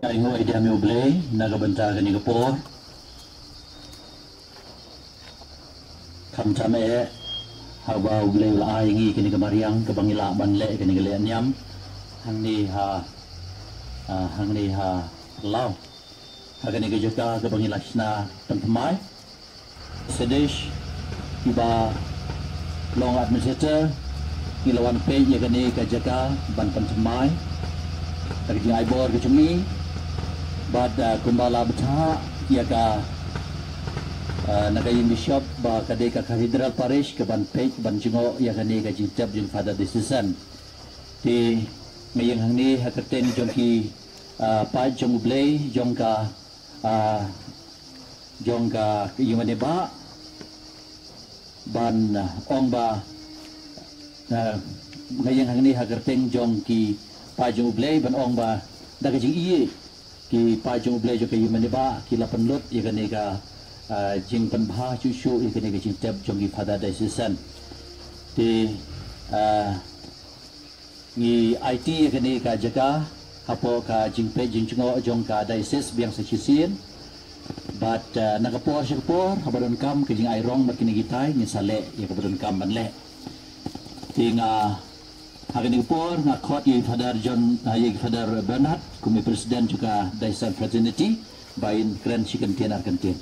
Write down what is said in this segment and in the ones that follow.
Ingo idea mi ublay naga banta kani kapor kam tame hawa ublay la ingi kani kamariang kabangila banle kani gale anyam hangni ha law hagani gejaka kabangila sna tempai sedesh tiba long administrator kilawan pe ye kani gejaka ban tempai kaki aibor kecumi bad kumbala betah ia ka nagayin bishop ba kade ka cathedral parish ke ban pek ban jingo ia kane ka jintab jin father decision ti ngayang hangni hakaten jongki pa jong blay jongka yumane ba ban ong ba ngayang hangni hakaten jongki pa jong blay ban ong ba dagajing iye ki pa jong blay jo kay maniba ki lapan lot ya kanega jing panbha chu shu ya kanega jing tab jong ki father decision ti ni IT ya kanega jaga hapo ka jing pe jing chungo jong ka diocese biang sa chisin but nagapor siya kapor habaron kam ka jing ayrong makinigitay ni sale ya kabaron kam banle ti nga Hagan Ipor, nga kot yung Father John, yung Father Bernard, kumi Presiden juga Daisan Fraternity, bayin keren si kantin Argentin.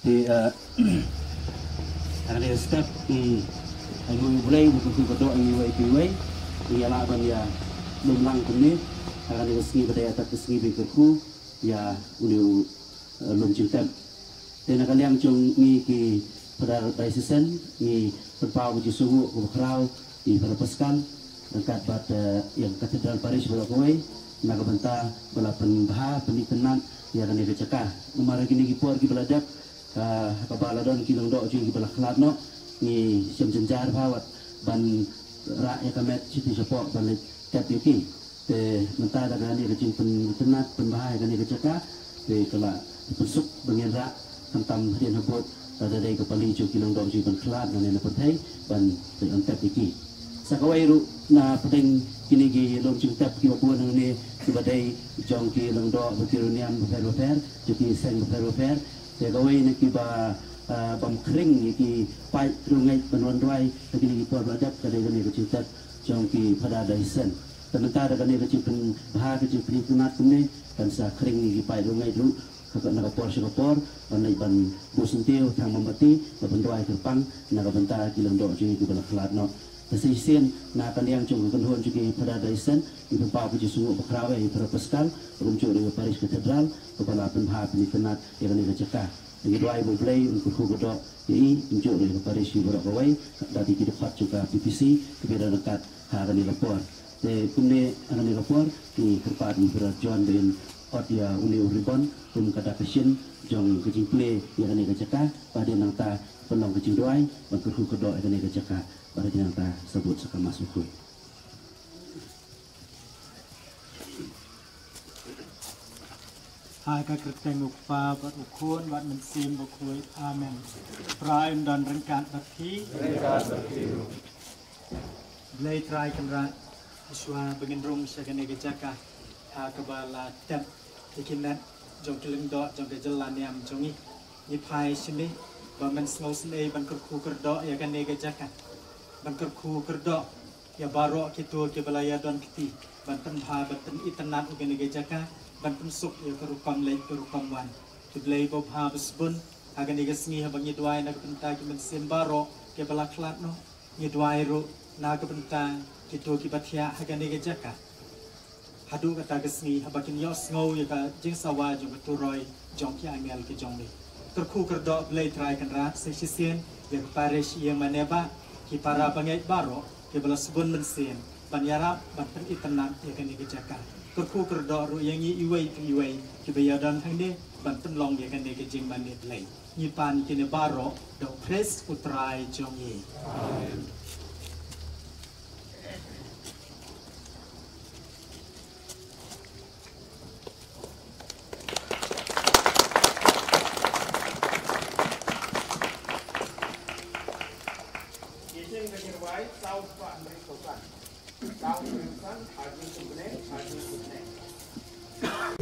Di, hagan yung step, ang mulai buku kedua ang iway, yang laban ya lumlang kuni, hagan yung sengi badai atas sengi bekerku, ya ulu lunjutan dan kalian cung ni ki pada daisesan ni berpau uji suhu berkerau di perpeskan dekat pada yang katedral Paris berlakuai nak bentah belapan bah penitenan yang akan dicekah nomor kini kipur ki beladak kabaladon ki longdok uji ki belaklat no ni siam jenjar bawat ban rak ya kamet citi support balik kat yuki te mentah dengan ni kecing penitenan penbahaya kan dicekah te kelak besuk bagian rak tentang hadian habut dari kepali jo kilang dom jiban kelat dengan petai ban antep iki sakawai ru na penting kini gi lom cintap ki bapuan dengan ni kibadai jong ki lang do bertiruniam berfer jadi seng berfer sakawai nak kiba bam kering ki pai rungai penwan doi kini ki por badak kadai ni cintap jong ki pada daisen sementara kan ni kecimpen bahag kecimpen kunat kini dan sa kering ni ki pai rungai dulu kakak nak kapor, banai ban busentiu tang membati, berbentuk air terpang, nak bentar kilang dok juga di belakang kelat no. Tersisin nak kalian cuma kenhon juga pada daisen, ibu bapa puji sungguh berkerawai terpeskal, runcuk dari Paris Katedral, kepala penhap ini kenat yang ini kecekah. Lagi doa ibu play untuk kudok, ini runcuk dari Paris ibu berkerawai, dari kita dapat juga PPC, kepada dekat hari ini lapor. Kemudian hari ini lapor di tempat ini berjuang dengan dia uli uribon pun kata pasien jong kecing play yang kena kecekah pada nang ta penolong kecing doai bangku kedok kena kecekah pada nang ta sebut sekam masuk. Hai ka kerteng upa bat ukun bat mensim bakui amen. Praim dan rengkat bakti Blay try kamera iswa bengendrung sekene kecekah kebala tep ikinat jong keleng dok jong kejalan yang jongi ni pai sini bamen small sini ban kerku kerdok ya kan nega jakan ban kerku kerdok ya barok kitu ke balaya don kiti ban tempha ban itnat ke nega jaka ban pensuk ya kerukam lek kerukam wan tublei bob ha besbun agan nega sngi ha bang yedwai nak penta ki men sim barok ke bala klat no yedwai ru na ke penta kitu ki bathia agan nega jaka hadu kata kesni habakin yos ngau ya ka jing sawa jo beturoi jong ki angel ke jong ni kerku kerdok belai try kendra sesisian yang parish yang maneba ki para bangai baro ki bala sebun mensin banyara ban pen internet yang kini kejaka kerku kerdok ru yang iwai ki bayadan hang ni ban pen long yang kini kejing manit belai ni pan kini baro do pres utrai jongi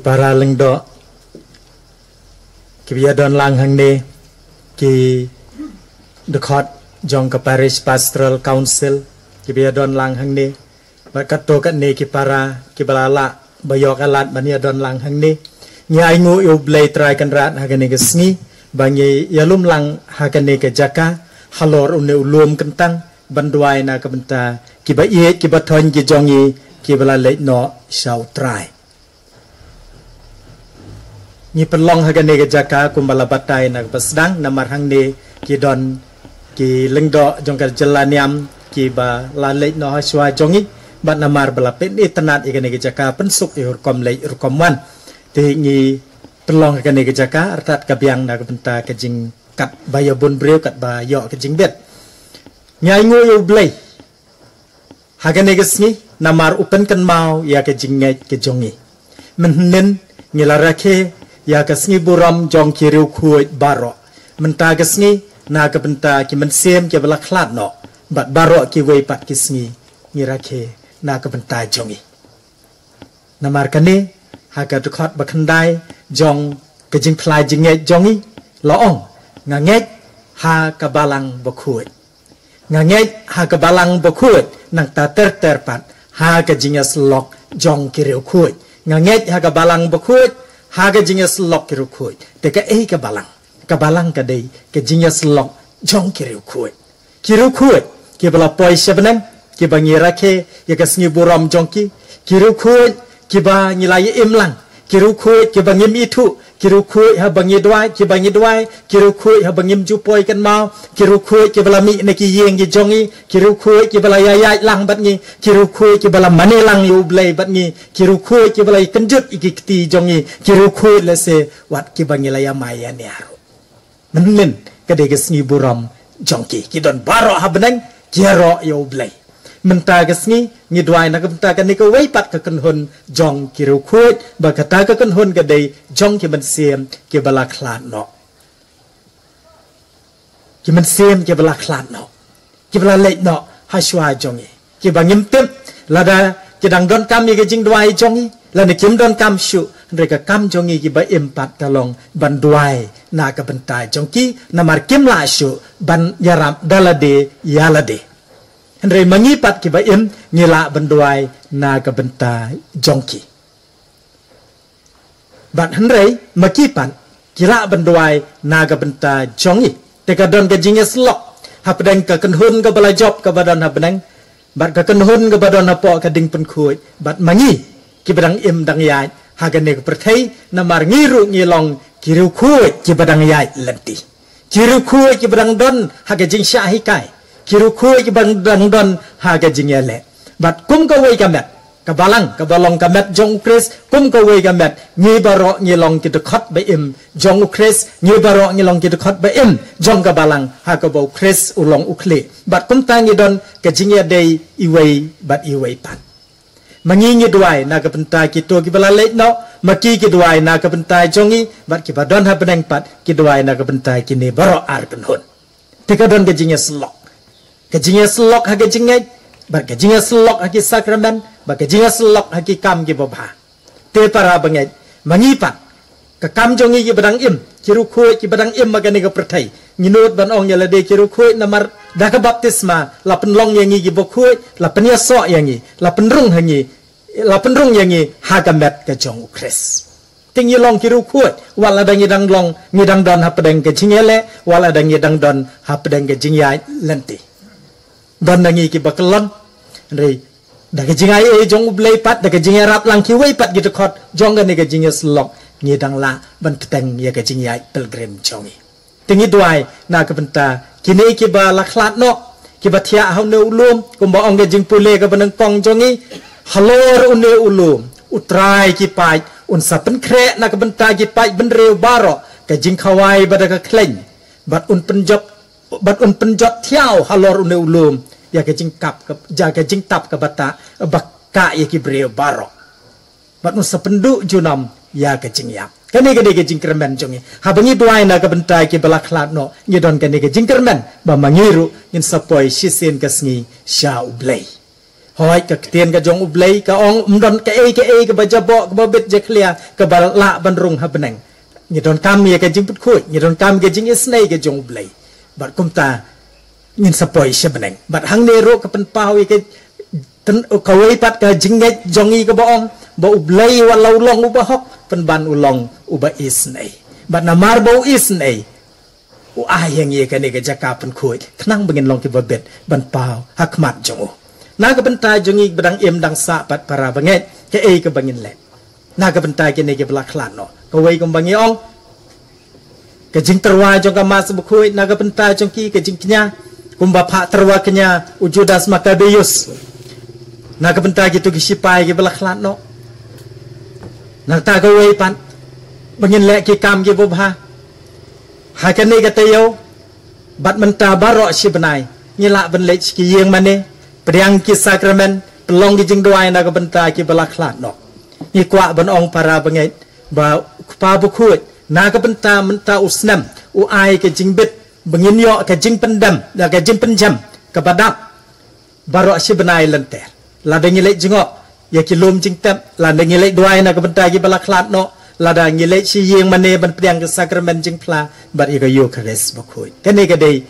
para lengdo kibiadon lang hang ni ki dekat jong ke parish pastoral council kibiadon lang hang ni berkato kat ni ki para ki balala bayok alat baniadon lang hang ni nyai ngu yu blai try kan rat hagani ke sngi bangi yalum lang hagani ke jaka halor une ulum kentang banduai na ke benta ki ba ye ki ba thon ki jongi ki bala le no shau try ni pelong hagane ke jaka kumbala batai na pasdang namar hang ni ki don ki lengdo jongkar jelaniam ki ba la le no haswa jongi bat namar bala pen itanat igane ke jaka pensuk i urkom le urkom wan ti ni pelong hagane ke jaka artat kabiang na benta ke jing kat baya bun breu kat ba yo ke jing bet nyai ngu yu blai hagane ke sngi namar upen kan mau ya ke jing ngai ke jongi menen ngilarake ya kesni buram jong kiriu kuit baro menta kesni na ke benta ki mensem ke bela klat no bat baro ki wei pat kisni ngirake na ke benta jongi namar kane ha ka tukhat bakhandai jong ke jing phlai jing nge jongi loong nga nge ha ka balang bokhuit nga nge ha ka balang bokhuit nang ta ter pat ha ka jingas lok jong kiriu kuit nga nge ha ka balang bokhuit haga jingas lok kiru kuit teka ka balang ka dei ke jingas lok jong kiru kuit ke bala poi sebenang ke bangira ke ya kasni buram jongki kiru kuit ke ba nyilai imlang kiru kuit ke bangim itu kiru kuit ha bangi dwai kiru kuit ha bangim jupoi kan mau kiru kuit ke bala mi ne ki yeng ki jongi kiru kuit ke bala yayai lang bat ni kiru kuit ke bala mane lang yu blai bat ni kiru kuit ke bala kenjut iki kti jongi kiru kuit le se wat ki bangi la ya maya ni aru men ke de gesni buram jongki ki don baro ha benang kiaro yu blai menta gesni ni dwai na menta kan ni ko wei pat ka kan hun jong kiru kuit ba kata ka kan hun ka dei jong ki man sem ke bala klan no ki man sem ke bala klan no ki bala le no ha shwa jongi ki bangim tem lada ki dang don kam ni ke jing dwai jongi la ni kim don kam shu re ka kam jongi ki ba empat kalong ban dwai na ka benta jongki namar kim la shu ban yaram dalade yalade Henry mengipat kiba im ngila benduai na ka benta jongki. Bat Henry makipan kira benduai na ka benta jongi. Teka don ka jinges lok. Hapedang ka kenhun ka bala job ka badan hapedang. Bat ka kenhun ka badan hapo ka ding penkuit. Bat mangi kibadang im dang yai. Hagane ka pertai namar ngiru ngilong kiru kuit kibadang yai lenti. Kiru kuit kibadang don haga jing syahikai. Kiru kuit kibang dang don haga jingele. Bat kum ka wei kamet. Kabalong kamet jong kris. Kum ka wei kamet. Ngi baro ngilong kidekot ba im. Jong kris. Ngi baro ngilong kidekot ba im. Jong kabalang haga bau kris ulong ukli. Bat kum tangi don ka jingya day iwei bat iwei pan. Mangingi duai na kapenta kito kibala late no. Maki kiduai na kapenta jongi. Bat kibadon ha peneng pat. Kiduai na kapenta kini baro ar penhun. Tika don ka jingya selok. Kajingnya selok hagi jingai, bar kajingnya selok hagi sakramen, bar kajingnya selok hagi kam ki bobha. Te para bangai mangipat ka kam jongi ki badang im, kiru khoi ki badang im magani ka perthai. Nginut ban ong yala de kiru khoi namar da ka baptisma, la penlong yangi ki bokhoi, la penya so yangi, la penrung yangi hagamet ka jong ukres. Tinggi long kiru khoi, wala da ngidang long ngidang don hapadang ka jingele, wala da ngidang don hapadang ka jingyai lenti. Don nangi ki bakelon re da ke jingai e jong blai pat da ke jingai rap lang ki wei pat gitu khot jong ga ne ke jingai slok ngidang la ban keteng ya ke jingai pilgrim jongi tinggi duai nak kebentar kini kiba laklat no kiba tiak hau ne ulum kumba ong ke jing pule ke beneng kong jongi halor une ulum utrai kipai un sapen krek nak kebentar kipai benreu barok ke jing kawai bada ke kleng bat un penjot tiau halor une ulum ya ke jing kap ke ja ke jing tap ke bata bakka ya ki breu barok bat un sapenduk junam ya ke jing yap kani ke jing kermen jongi ha bangi duai na ke bentai ke balaklat no ngidon kani ke jing kermen ba mangiru in sapoi sisin ke sngi sha ublei hoi ke tien ke jong ublei ka ong umdon ke ke bajabo ke babet je clear ke balak bandrung ha beneng ngidon kam ya ke jing put khoi ngidon kam ke jing isnei ke jong ublei bat kumta ngin sapoi she beneng bat hang ne ro ke pen pau ke ten kawai pat ke jing nge jongi ke boong ba ublei walau long ubahok penban ulong uba isnei bat namar bau isnei u ayang ye kane ke jaka pen khoi knang bengin long ki babet ban pau hakmat jongu na ke bentai jongi bedang im dang sa pat para banget ke ke bengin le na ke bentai ke ne ke belaklan no kawai kom bangi ong ke jing terwa jong ka mas bu khoi na ke bentai jong ki ke jing knya kumba pha terwa knya ujudas makabeyus na ke bentai gitu ki sipai ke belaklan no nak tak kawai pan bengin lek ki kam ki bubha hakani katayo bat menta barok si benai nyilak ben lek ki yeng mane priang ki sakramen pelong ki jing duai na ka benta ki balaklat no ni kwa ben ong para bengai ba pa bu khut na ka benta menta usnam u ai ke jing bit bengin yo ke jing pendam na ke jing penjam ke badap barok si benai lenter la dengi lek jingok ya kilom jing tep la dengi lek duai na ka benta ki balaklat no lada ngilek si yeng mane ban priang ke sakramen jing pla bar i ka yo kres bakoi kene ka dei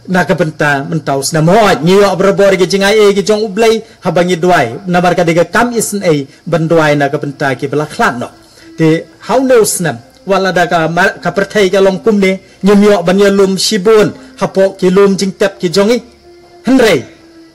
na ka benta mentaus na mo ngiyo brabor ke jing ai ke jong ublei habangi duai na bar ka de kam isn ai ban duai na ka benta ki balaklat no te how knows nam wala da ka perthai ka long kum ne nyimyo ban ya lum sibun hapo ki lum jing tep ki jongi henrei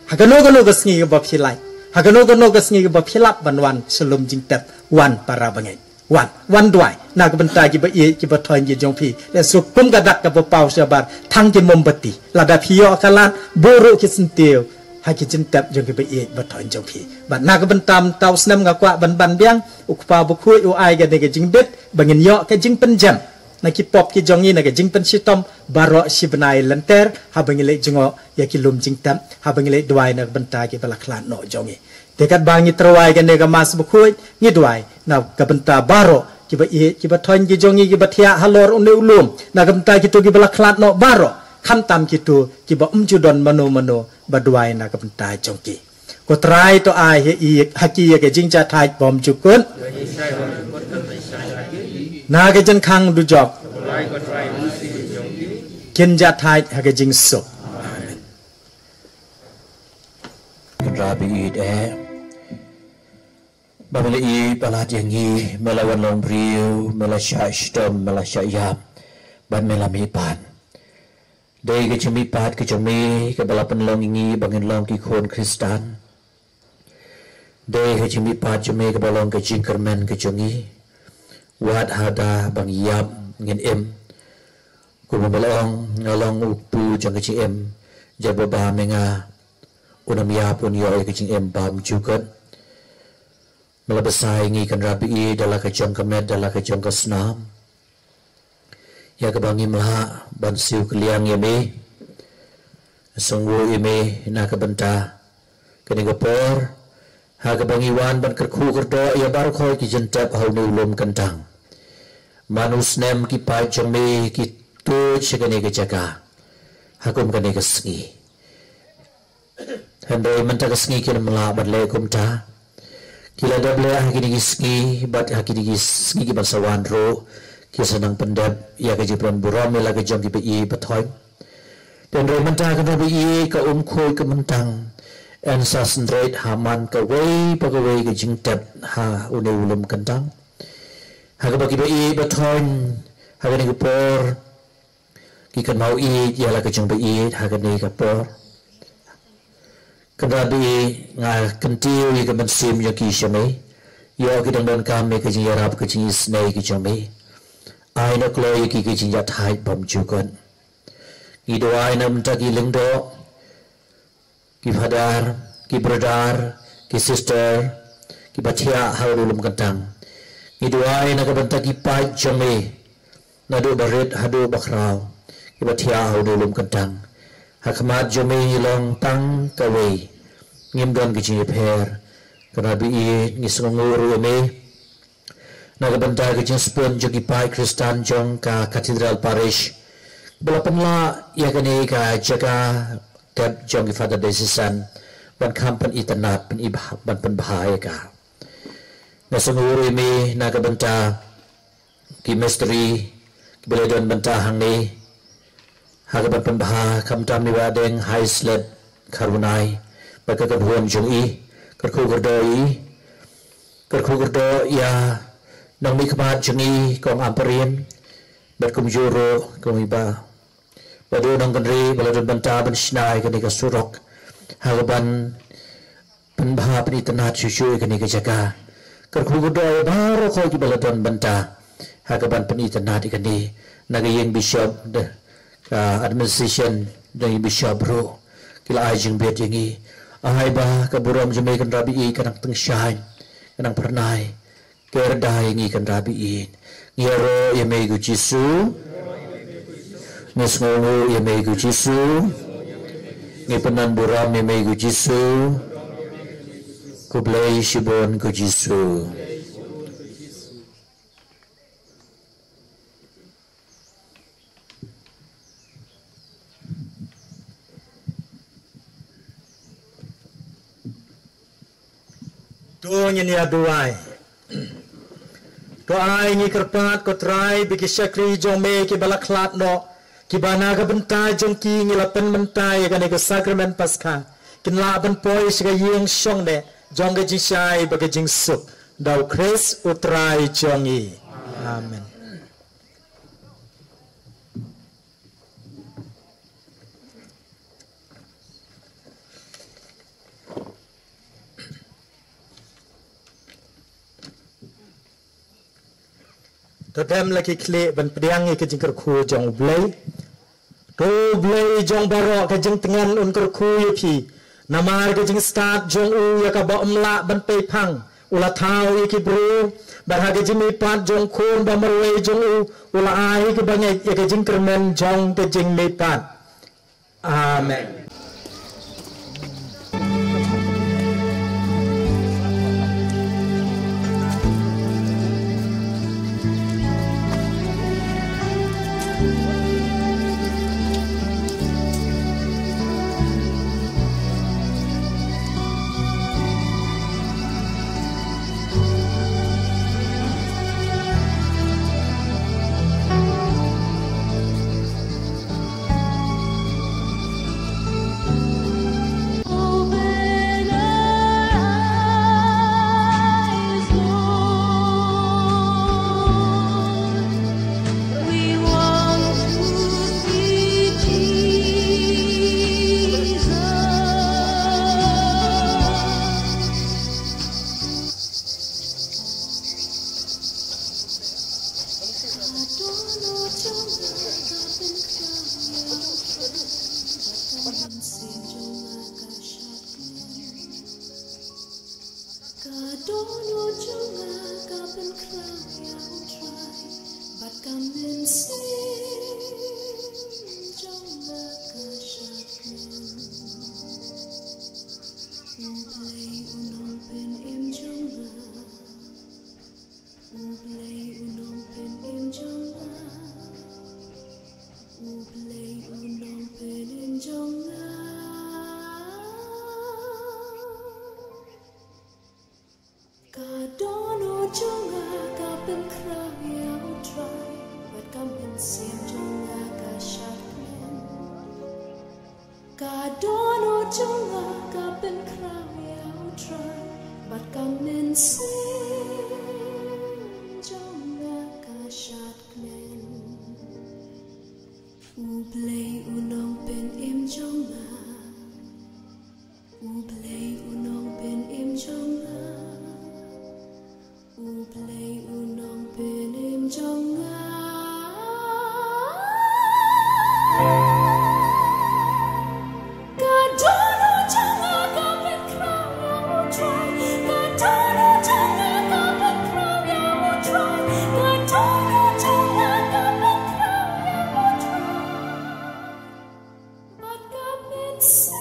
hakano ka sngi ka bapilai hakano ka sngi ka bapilap ban wan selum jing tep wan para bangai wan duai nak bentar ki ba ye ki ba thon ji jong phi le su kum ga dak ka ba pau sabar thang ki mombati la da phio kalan boru ki sintiu ha ki jin tap jong ki ba ye ba thon jong phi ba nak bentam tau snam ga kwa ban biang ukpa bu khui u ai ga de ke jing bet bangin yo ke jing penjam na ki pop ki jong ni na ke jing pen sitom baro si benai lenter ha bangile jingo ya ki lum jing tam ha bangile duai nak bentar ki ba la klan no jongi dekat bangi terwai kan nega mas bukui ni duai na kabenta baro kiba thon ki jongi kiba thia halor une ulum na kabenta kitu kiba laklat no baro kham tam kitu kiba umjudon mano ba duai na kabenta jongki ko trai to ai he i haki ke jingja thai bom chukun na ke jan khang du job kinja thai ha ke jing so Rabi Babali balat yangi melawan long priu melasya stom melasya yam ban melami pan dei ke chumi pat ke chumi ke balapan long ingi bangin long ki khon Kristan dei ke chumi pat chumi ke balong ke jingkermen ke chungi wat hada bang yam ngin em ku balong ngalong upu jang ke em jababa menga unam ya pun yo ke jing em bam jukan melabasai ngi kan rabi dalam kejong kemed dalam kejong kesnam ya kebangi mlah ban siu keliang yeme sunggu yeme na kebenta kini gopor ha kebangi wan ban kerku kerdo ya baru khoi ki jentap hau ni ulum kentang manus nem ki pai jome ki tu chegane ke jaga hakum kane ke sngi hendai menta ke sngi kin mlah ban le kumta kila double hakini gisgi bat hakini gisgi ki basawan ro ki senang pendap ya ke jipran buram la ke jong ki bi bathoy dan ro menta ka bi ka khoi ka mentang en sa sendret haman ka wei ke jingtap ha une ulum kentang ha ka bagi bi bathoy ha ka ni ko por ki kan mau i ya la ke jong bi ha ka ni ka por Kendabi ngah kentiu i ke mensim yo ki shame yo ki dong don kam me ke jing yarap ke jing isnei ki jome ai nak loy ki ki jinjat hai bom jugon ki doai nam ta ki lengdo ki father ki brother ki sister ki batia haulum kantang ki doai nak banta ki pai jome nadu barit hadu bakrau ki batia haulum kantang hakmat jome long tang kawe ngim don ki ji pher kana bi ngi snguru me nagabanta ke jespon jogi pai Kristan jong ka Cathedral Parish belapan la ya kani ka jaga tab jong ki Father Desisan ban kampan itanat pen ibah ban pen bahaya ka nasunguri mi nagabanta ki mystery ki beledon banta hang ni hagaban pen baha kam tam ni wadeng high sled karunai baka ka buam jong i kerku gerdo ya nang mi khabat jengi kong amperin berkum juro kong iba badu nang kendri baladun banta ban snai kani ka surok hagaban penbha pani tanat susu kani ka jaga kerku gerdo baro ko ki baladun banta hagaban pani tanat kani nagayeng bishop de administration dari bishop bro kila ajeng bet yengi ahai ba ka buram jemai kan rabi i kanang teng shine kanang pernai kerda yang ikan rabiin ngero ya megu jisu ngesngongu ya megu jisu ngepenan buram ya megu jisu kublai shibon ku jisu Doanya ni aduai ai ni kerpat ko try biki syakri jome ki balaklat no ki bana ka bentai jong ki ngilapen mentai ka ne ka sakrament pasca kin la ban poi siga yeng shong ne jong ga jisai baga jing sup dau Chris utrai jongi amen Tadam lagi klik ban pediang ke jeng kerku jong blai to blai jong baro ke jeng tengan un kerku pi namar ke jeng start jong u ya ka ba umla ban pe phang ula thau ki bru bar ha ke jemi pat jong khon ba marwe jong u ula ai ke bangai ya ke jeng kermen jong ke jeng me pat amen Play unong penim jonga Podcast.